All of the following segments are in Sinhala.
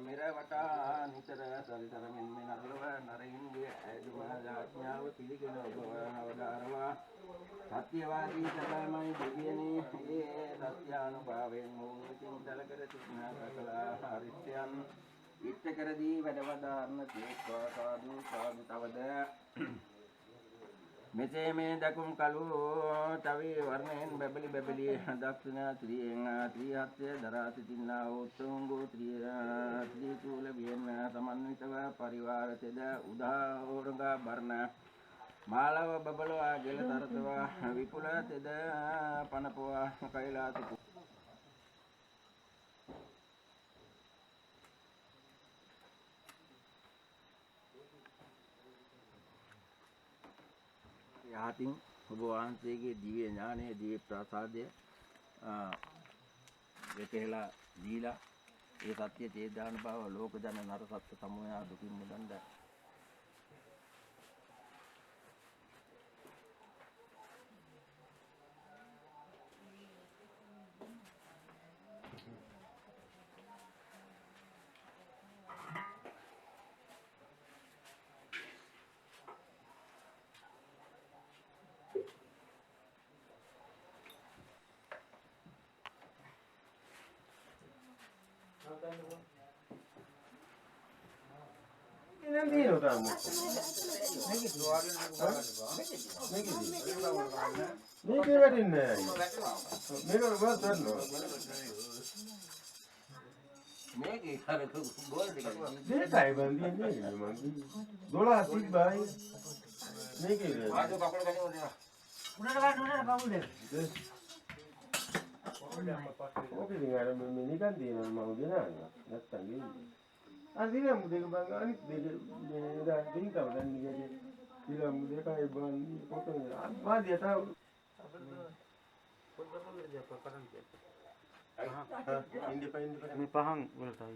මෙරවටා නිතර සරිසරමින් මෙනරලව නරින්ගේ ඇදුම ආඥාව පිළිගෙන ඔබ අවදාරවා සත්‍යවාදී සබමයි දෙවියනේ ඒ සත්‍යානුභාවයෙන් මොහොතින් දලකර තිස්නා සකලා හරිත්‍යයන් ඉෂ්ට කරදී වැඩවදාරන තේක්වා සාදු සාදු තවද මෙසේ මේ දකුම් කලු තවී වර්ණයෙන් බැබලි බැබලි දක්ෂිනා ත්‍රියෙන් ත්‍රිහත්ය දරා සිටින්නා උතුංගු ත්‍රිචූල වියෙන් සමන්විතව පරිවාරතෙද උදා ඕරඟා බර්ණ මාලව බබලවා ගෙල තරතවා විපුල තෙද පනපවා කෛලාසිකු යහතින් ඔබ වහන්සේගේ දිව්‍ය ඥානයේ දිව්‍ය ප්‍රසාදය වෙතෙලා දීලා ඒ සත්‍ය තේදාන බව ලෝක ජන නර සත්‍ය සමෝයා දුකින් මුදන්ද Nanti lo tamu. Ni kira din na. Mero buat terno. මේකේ අර ගෝල් ටික Dia kai bandi ni memang. Dola sih bay. Ni kira. ආදෝ කකුල ගන්නේ උඩට bagus deh. Oke dengar ini kan dia mau dia nanya. Datang dia. Artinya muda kebanggaan ini dia tinggal dan dia tidak muda kayak bang potongnya. Apa dia tahu? Independen. Ini pahang boleh tahu.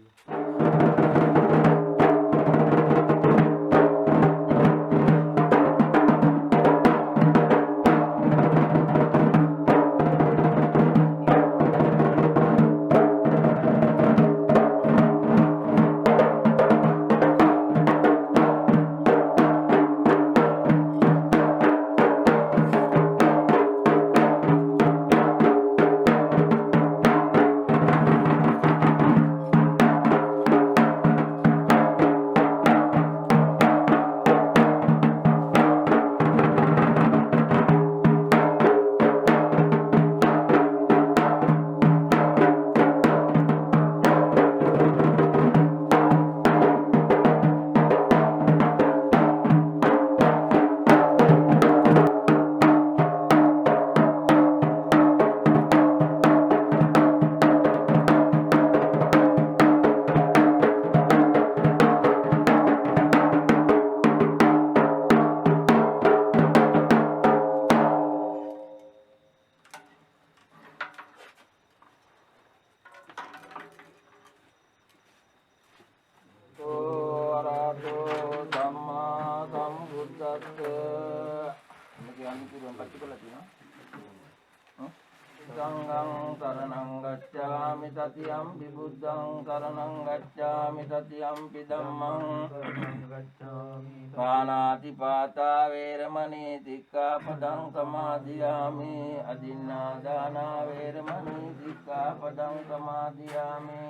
සංඝං සරණං ගච්ඡාමි තතියම්පි බුද්ධං සරණං ගච්ඡාමි තතියම්පි ධම්මං පාණාති පාතා වේරමණී සික්ඛාපදං සමාදියාමි අදින්නා දාන වේරමණී සික්ඛාපදං සමාදියාමි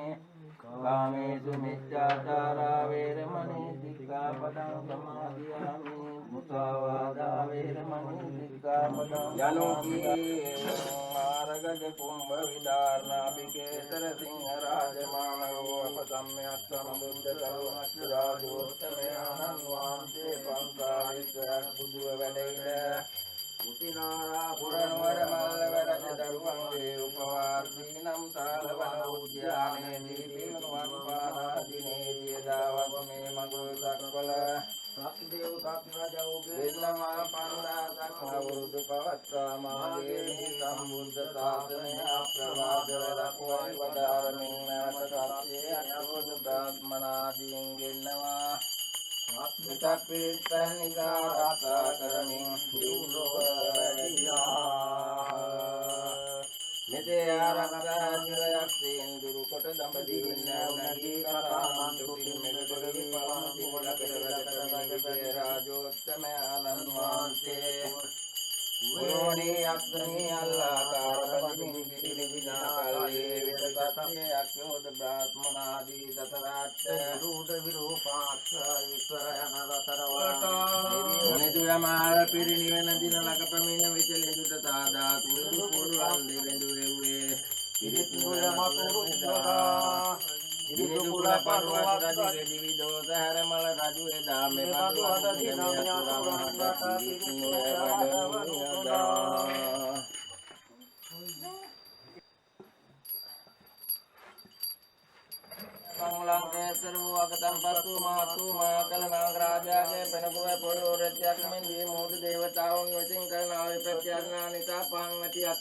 කාමේසු මිච්ඡාචාරා වේරමණී සික්ඛාපදං සමාදියාමි මුසාවාදා වේරමණී සික්ඛාපදං යනෝකී මාරගජ කුම්භ විදාරණා විකේතර සිංහ රාජමානවෝ අපසම්මයක් සම්බුද්ධ කරුණක් රාජෝත්තමේ ආනන්ද වහන්සේ පංසාරික බුදුව වැඩයිද උතිනාරා පුරණවර මල්ලව රජ දරුවන්ගේ උපවාසීනම් සාලවන උද්‍යානයේ දීපිනුවන් පාදාදිනේ දියදාවක මේ මඟුල් දක්වල සක්දේව කප්පරජෝගේ වෙල්ලමා පන්දාසක් අවුරුදු පවත්වා මාගේ මේ සම්බුද්ධ ශාසනය අප්‍රමාදව රැකවයි වදාරමින් නැවත සත්‍යයේ අනුබෝධ බ්‍රාහ්මනාදීන් ගෙන්නවා විතක් පිරිත්පැනිකා රාසා කරමින් දිව්ලොව වැඩියා මෙතේ ආරක්ෂා සිරයක් සේන්දුරු කොට දඹදිව නගී කතාමන් තුටින් මෙගොඩවි පළමු දිනල පෙරවදකරනගේ රාජෝත්තම ආනන්ද වහන්සේ යෝනි අක්ෂණී අල්ලාකාරපතින් පිරිවිනා කල්ලේ වෙදපත්තේ අක්ෂෝද බ්‍රාහ්මනාදී දසරාට්ඨ රූඩ විරූපාක්ෂ විස්වරයන රතරවට නිදුයමාල පිරිනිවන දින ලක ප්‍රමින විචලිතුත සාදාතු විදු පුරුවන් දෙවෙඳු රෙව්වේ පිරිත් නුය මතුරු දා ඉරිදු කුල පරුවත් රජුගේ දිවි දෝස හැරමල රජු එදා මේ පදු අද දින යතුරුමහට පිරිත් නුය වඩමියදා ලංකේතර වූ අගතම් පසු මාතු මාකල නාගරාජාගේ පෙනපුව පොළොරෙත්‍යක් මෙන් දී මෝද දේවතාවුන් වෙතින් කරන ආවිපත්‍යඥා නිසා පහන් ඇතියක්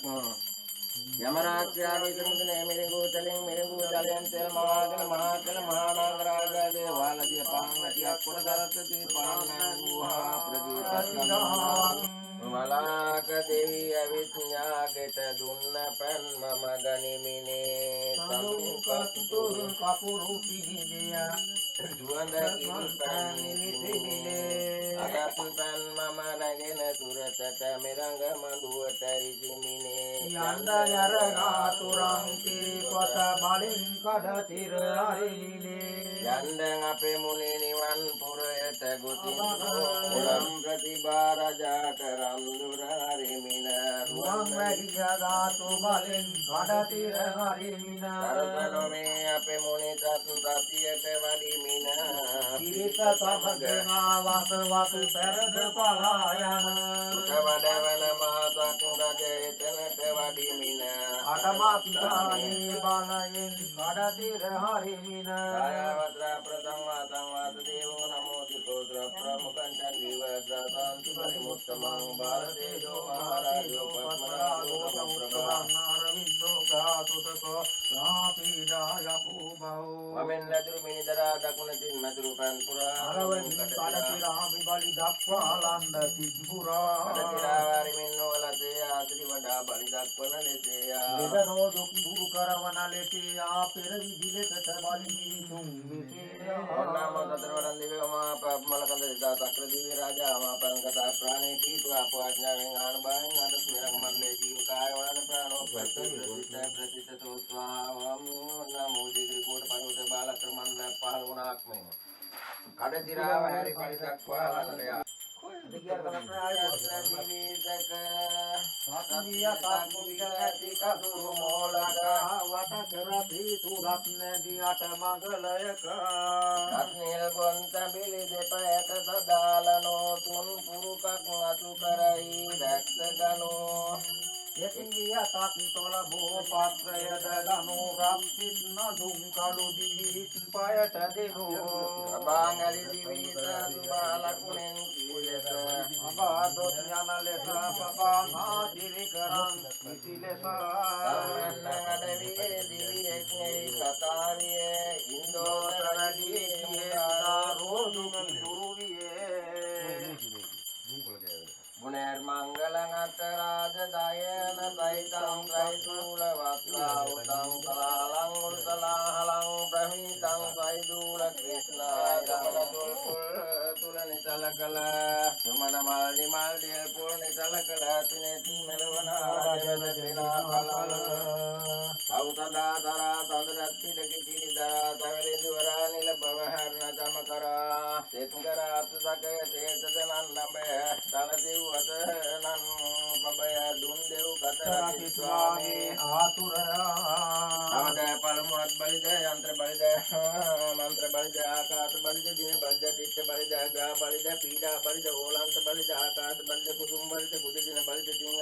යමරාජ්‍යාගේ තුමුදනේ මිරිඟු තලින් මිරිඟු ජලයෙන් තෙල් මවාගෙන මහාකල මහා නාගරාජාගේ වාලදිය පහන් ඇතියක් කොට දරතී පහන් වූහා ප්‍රදීපස්කන්ධ මලාක දෙවි අවිඥාගෙට දුන්න පන් මම ගනිමිනේ සම්පත්තු කපුරු පිහිදියා දුවඳ කිරිපන් නිවිසිමිනේ අදත් පන් මම රැගෙන සුරතට මෙරඟ මඬුවට ඉදිමිනේ යන්න යරගා තුරන් කිරිපත බලින් කඩ තිර අරිමිනේ යන්න අපේ මුනි නිවන් පුරයට ගොතින් උරම් ප්‍රතිභා රජා කරම් දුරාරිමින රුවන් වැගිය ධාතු බලෙන් කඩතිර හරිමින කරකනොමේ අපේ මුනි තත් සතියට වඩිමින කිරිත සමගනා වස වස පෙරද පලායන උතවඩවන මහතක් රජ එතනට වඩිමින අටමත්තානේ බලයෙන් කඩතිර හරිමින කායවත්‍ර ප්‍රසංවා සංවාද දේවෝ නමෝ තිකෝත්‍ර ප්‍රමුඛං චන්දිවද්දාන්ති පරිමුත්තමං भारतेजो महाराजो पद्मराजो प्रभुनारविंदो गातुतको रापीडाय पूभौ ममेन्नदुरु मिनिदरा दकुणतिन मधुरुपन पुरा अरवन् कड़तिरामि बलि दक्वालंद सिद्धपुरा कड़तिरावारि मिन्नो लते आश्री वडा बलि दक्वන ලෙසයා දෙදනෝ දුක් දුරු කරවන ලෙසයා පෙර විදිලෙකට බලි නිතුම් මෙසේයා නමෝ තතරවරන් දිව්‍යමා පබ්මලකන්ද දාතක්‍ර දිව්‍ය රාජා මාපරං කතා ප්‍රාණේ පීතුවා පවාඥාවෙන් ආනබයෙන් අද ස්මිරං මල්ලේ ජීව කාය වරණ ප්‍රාණෝ ප්‍රතිතෝ ස්වාවම් නමෝ දිග්‍රි කෝට පරිවත බාලක්‍රමන්ද පහළ වුණාක් මේ කඩතිරාව හැරි පරි දක්වා ලන්නයා දෙකියර කරප්‍රාය දිවිසක සත්මිය සත්මුදියති කසුරු මොලක වට කරපි සුරත් නදී අට මගලයක රත්නිල් ගොන්ත බිලි දෙපයට සදාලනෝ තුන් පුරුකක් අතු කරයි රැක්සගනෝ යතිංගිය තාත්තොල බෝ පාත්‍රයද ගනෝ රක්සිත් නදුම් කළු දිවිත් පයට දෙනෝ අබාංගලි දිවිත සුබාලකුණෙන් කීලෙස අබාදොත් යන ලෙස පපානා දිරිකරන් කිසිලෙස සමන්න අඩවියේ දිවියෙක් නෙයි කතාරියේ ඉන්දෝතරදියේ දාරෝදුම දුරුවියේ මුනේර් මංගලං අතරාජ දයන සයිතං සයිදූල වත්තා උතං කලාලං උර්තලාහලං ප්‍රහිතං සයිදූල ක්‍රිෂ්ණාය ගමනතුල් තුල නිතලකල සුමන මල්ලි මල්දිල් පුල් නිතලකල තිනෙත් මෙලවන රාජද ක්‍රිනා කලල සෞතදා දරා තඳරත් පිටකි කිරිදා තවලිදු වරානිල බවහරණ දම කරා තෙත්කර අත් සකය තේතද නන්නබය තනතිව් අතනන් පබය දුන් දෙව් කතරති ස්වාමී ආතුරා අවද පළමුවත් බලිද යන්ත්‍ර බලිද මන්ත්‍ර බලිද ආකාශ බලිද දින බලිද තිත්ත බලිද ග්‍රහ බලිද පීඩා බලිද ඕලන්ත බලිද ආකාශ බලිද කුසුම් බලිද කුද දින බලිද සිංහ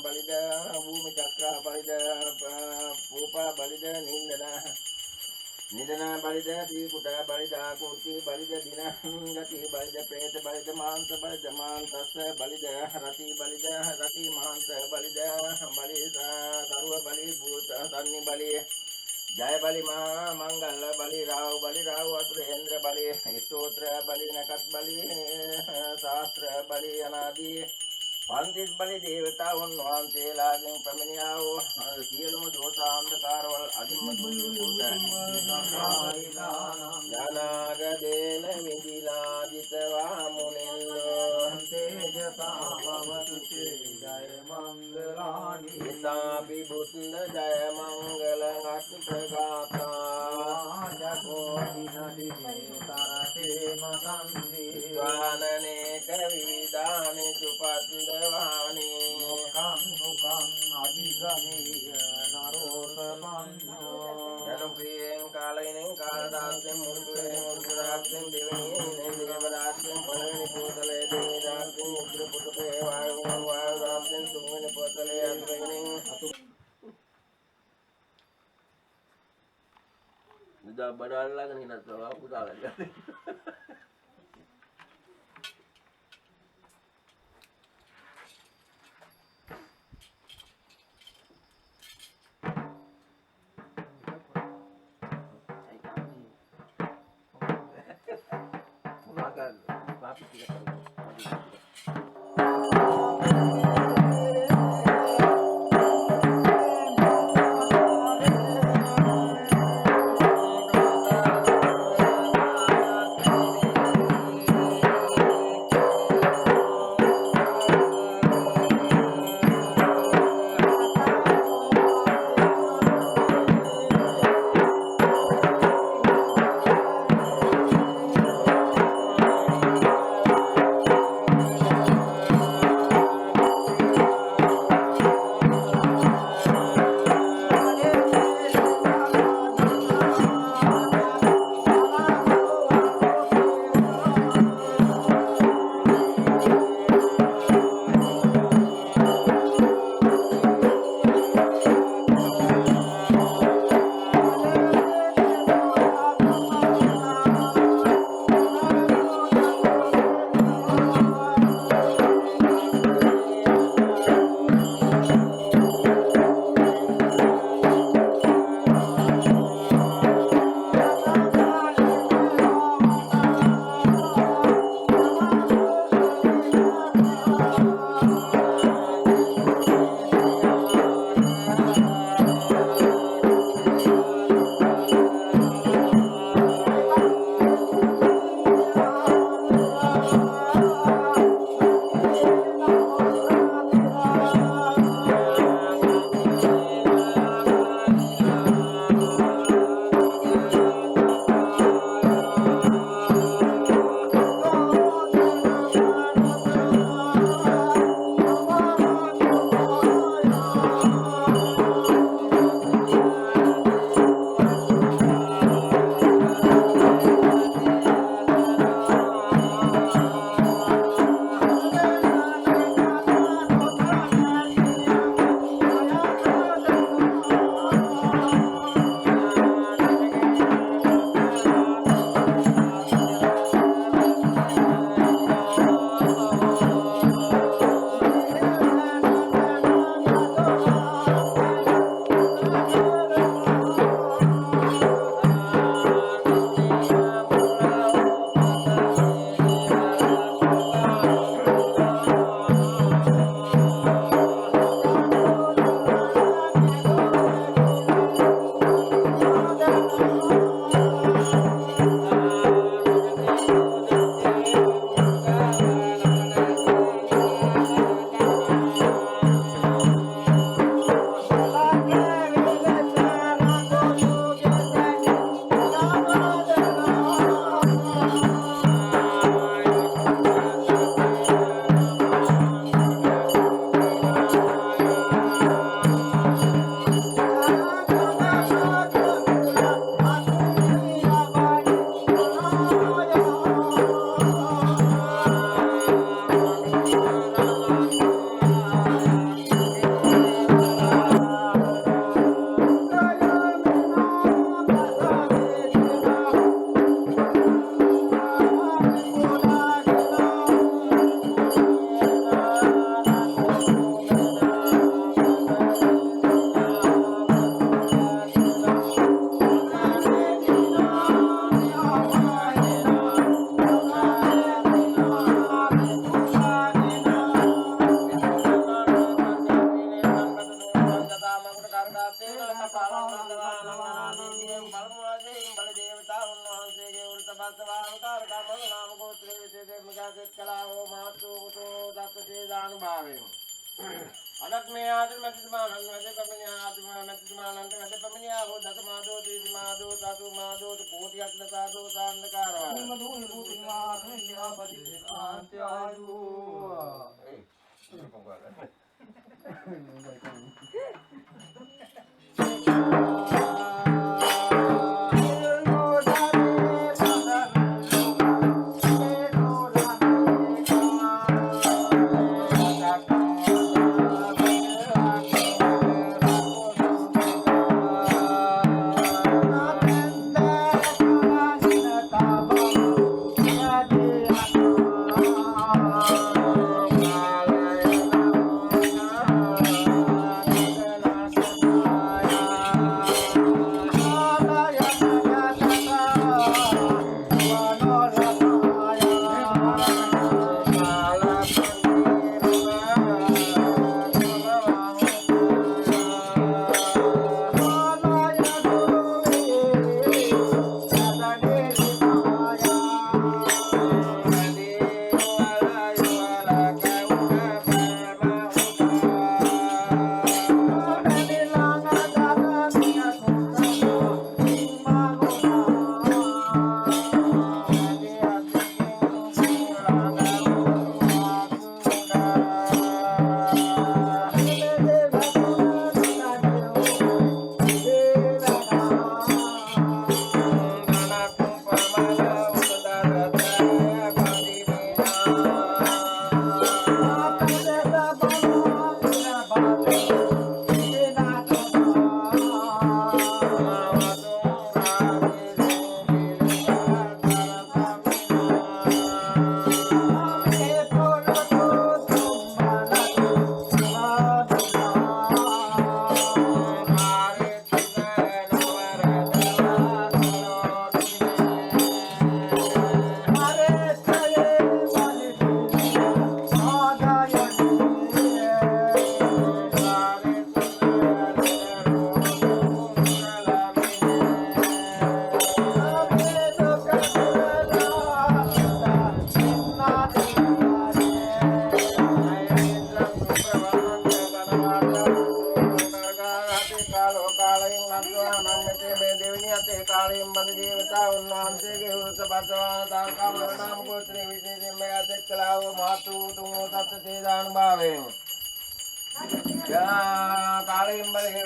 බලිද භූමි චක්‍ර බලිද පූපා බලිද නිදන බලිද දී කුඩා බලිද ආකෝටි බලිද දින ගති බලිද പ്രേත බලිද මාංශ බලිද මාංශස්ස බලිද රති බලිද රති මාංශ බලිද බලිද සරුව බලි භූත සන්නි බලි ජය බලි මහා මංගල බලි රාහු අසුරේන්ද්‍ර බලි ස්තෝත්‍ර බලි නකත් බලි ශාස්ත්‍ර බලි අනාදී පන්තිස් බලි දේවතාවුන් වහන්සේලාගෙන් පැමිණියා වූ සියලුම දෝෂාන්ධකාරවල අදින්ම ඥානාගදේන විදිලාදිතවා මුනින්දෝ තේජසා භවතු ජය මංගලානි ඉතාපි බුද්ධ ජය මංගල අත්ප්‍රගාතා ජගෝ විනදි තරතේ මසන්දි වානනේක විවිධානි සුපත්දවානි මොකං මොකං අභිගමීය නරෝසමන්නෝ ජනප්‍රියෙන් කාලයිනෙන් කාලදාසෙන් මුරුතුරෙන් මුරුතුරාක්ෂෙන් දෙවෙනියෙන් දේවදාසෙන් පළවෙනි පොතලේ දෙවෙනි දාසෙන් උත්තර පොතේ වායුදාසෙන් තුන්වෙනි පොතලේ අතුරෙන් නිදා බඩල්ලාගෙන ඉන්නත් පුතාලා අදත් මේ ආදින මැතිතුමාණන් වැඩ පැමිණිය ආදින මැතිතුමාණන්ට වැඩ පැමිණියා හෝ දසමාදෝ දීමාදෝ සතුමාදෝ කෝටියක් දසාදෝ සාන්දකාරවා මොනදෝ පුතුමාණන් න්‍යාපති ආන්ත්‍යායු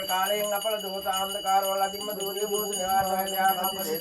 කාලයෙන් අපල දෝත අන්ධකාර වල අදින්ම දූරිය බුදු නිවාරණය ආපති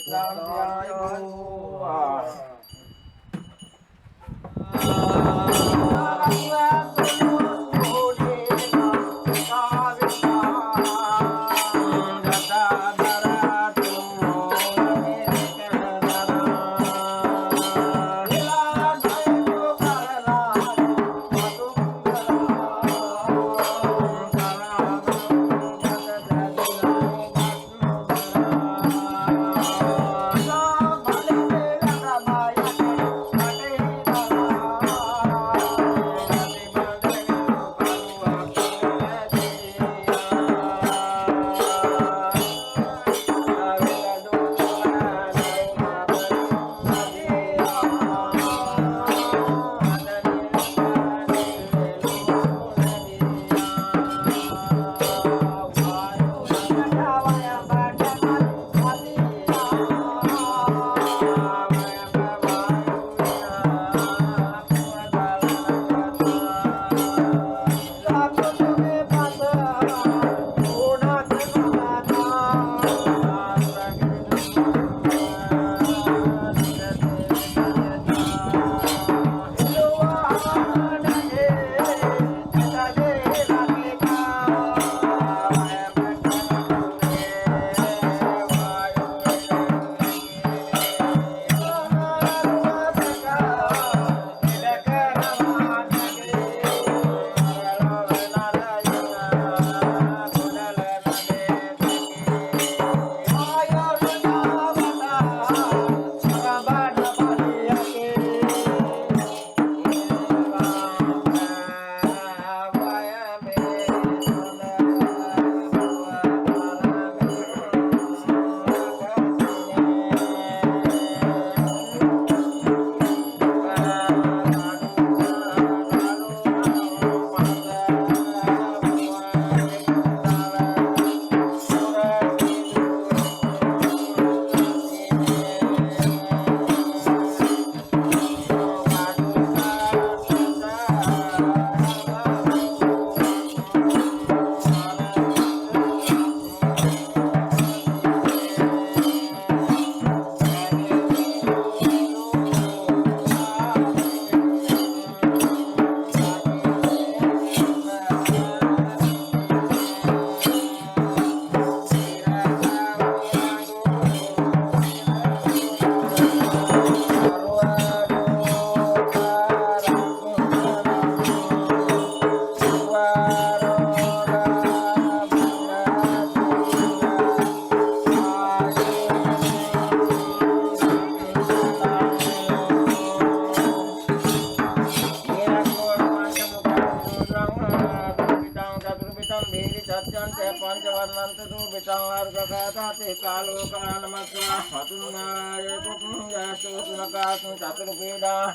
සකසාතේ කාලෝ කානමස්සා හතුනාය කුඤ්ඤාසු සුනකාසු චතුරු පීඩා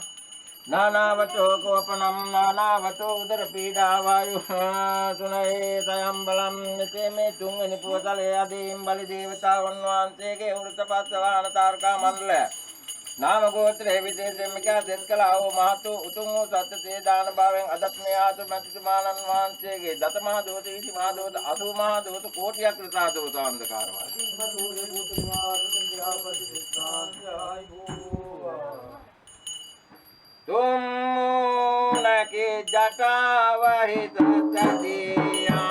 නානාවතෝ කෝපනම් නානාවතෝ උදර පීඩා වායු සුනේ සයම් බලම් මෙතේ මේ තුන්වෙනි පුවතලේ අදීම් බලි දේවතාවුන් වහන්සේගේ වෘතපත් වාහන තාරකා මණ්ඩල නාම ගෝත්‍රේ විදේශමිකා දෙස්කලා වූ මහතු උතුම් වූ සත්‍ය තේ දාන භාවයෙන් අදත් මේ ආතු මැතිතුමාණන් වහන්සේගේ දත මහ දෝත ඉති මහ දෝත 80 මහ දෝත කෝටියක් රසා දෝත අන්ධකාරවා तुम नके जटावहित तदिया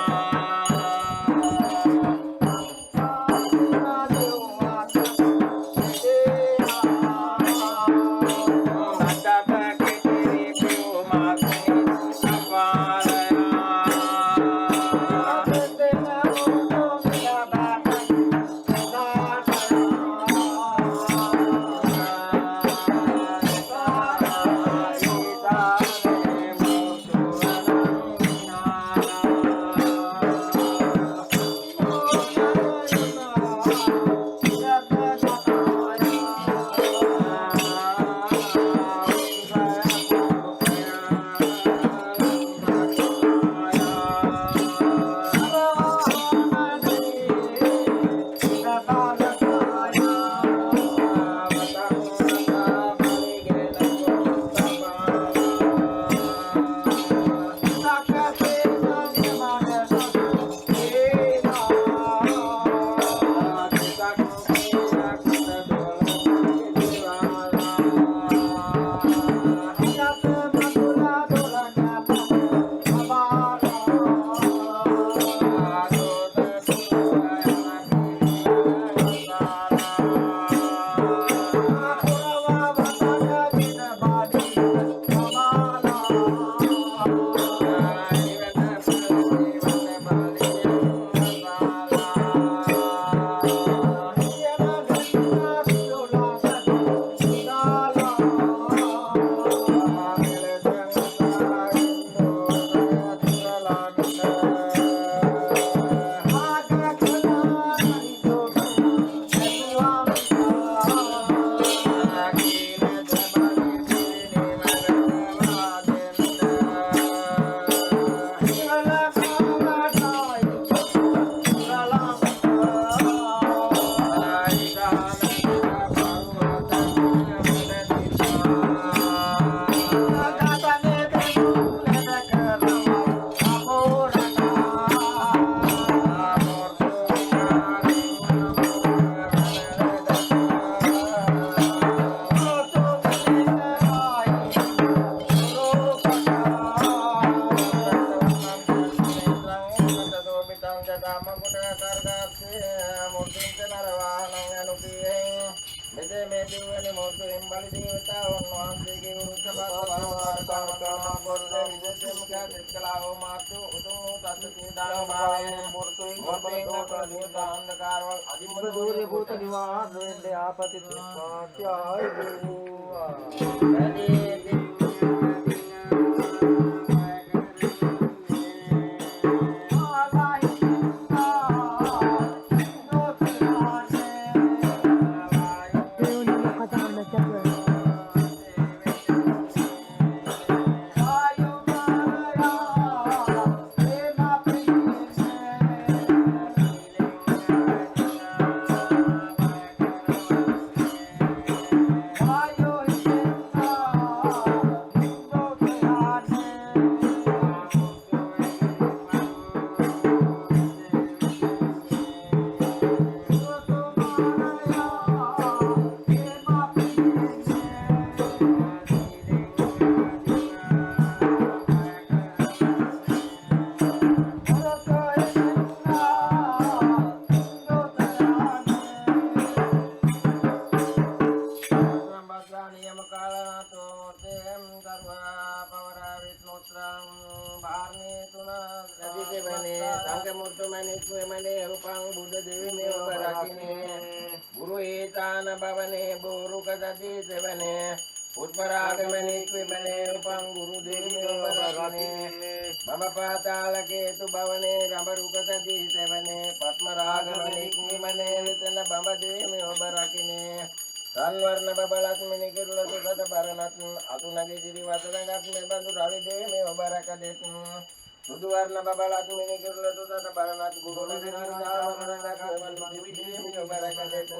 පුෂ්පරාගමනේ ක්විමනේ උපං ගුරු දේවියෝ බරකිනේ මම පාතාලකේතු භවනේ රඹරුකසදී සෙවනේ පත්මරාගමනේ ක්විමනේ විතන බඹ දේවියෝ බරකිනේ සංවර්ණ බබලත්මිනි කිරුලතු සත බරණත් අතුනගේ දිවි වතනගත් මෙබඳු රවි දේවියෝ බරක දෙත් සුදු වර්ණ බබලත්මිනි කිරුලතු සත බරණත් ගුරු දේවියෝ බරක දෙත්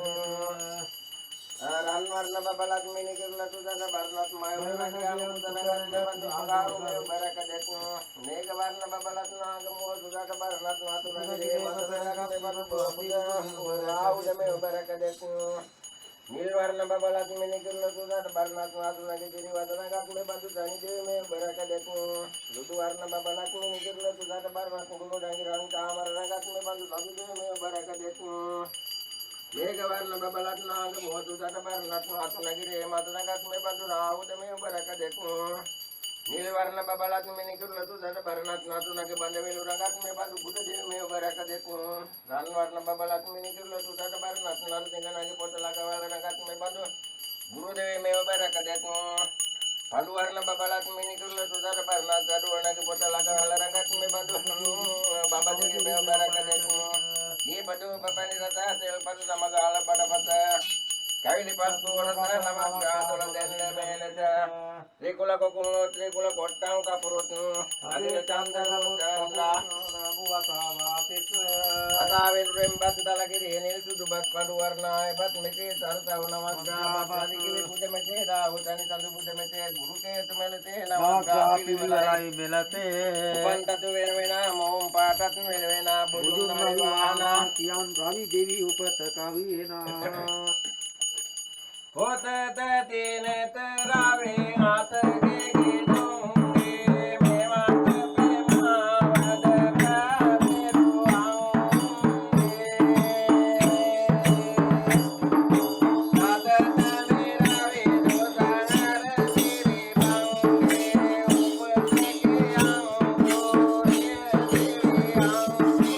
රන්වර්ණ බබලත්මිනි කිරුලතු සත බරණත් මයවරණගාම උදනගත් මෙබඳු ආගාරෝ බරක දෙත් මේඝ වර්ණ බබලත් නාගමෝ සුදත බරණත් අතුනගේ දිවි වතනගත් මෙබඳු ආවුදමේ බරක දෙත් नील वर्ण बबलत में निकल सुदात बरनाथ वादुना के दिरी वादना का कुले बंधु धनी देव में बरक देखो रुदु वर्ण बबलत में निकल सुदात बरनाथ गुरु डांगी रानी कामर रंगत में बंधु धनी देव में बरक देखो मेघ वर्ण बबलत नाग बहुत सुदात बरनाथ वादुना के रे मादना का में बंधु राहुत में बरक देखो नील वर्ण बबलत में निकल सुदात बरनाथ नादुना के बंधु में रंगत में बंधु बुद्ध देव में बरक देखो रन वर्ण बबलत में निकल सुदात बरनाथ नरसिंह के पोतला का रंगत में बंधु गुरुदेव में बरक देखो पांडु वर्ण बबलत में निकल सुदात बरनाथ गरुड़ के पोतला का रंगत में बंधु बाबा देव में बरक देखो ये बधु बपनि रता तेल पद समगाल पटपत कैली पत्तु रता नमस्कार तोल देने मेलत त्रिकुल कोकुल त्रिकुल कोट्टां का पुरुष अदिल चंद्र चंद्रा अतावेल रेंबत तलगिरी नील सुदुबत पांडु वर्णाय बत मिते सरता नमस्कार बादी के पूजा में ते राहुतनि तंदु पूजा में ते गुरु के तुमेलते नमस्कार पिलराई बेलते उपंततु वेना मोम पाटत वेना बुदुन नमवाना कियान रवि देवी उपत कावीना होत तीन तरावे हाथ के गिनोंगे मेवात प्रेमावद कावे रुआऊंगे हाथ तमेरावे दोसानर सिरी बाऊंगे उपत के आऊंगो ये सिरी आऊंगे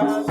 භග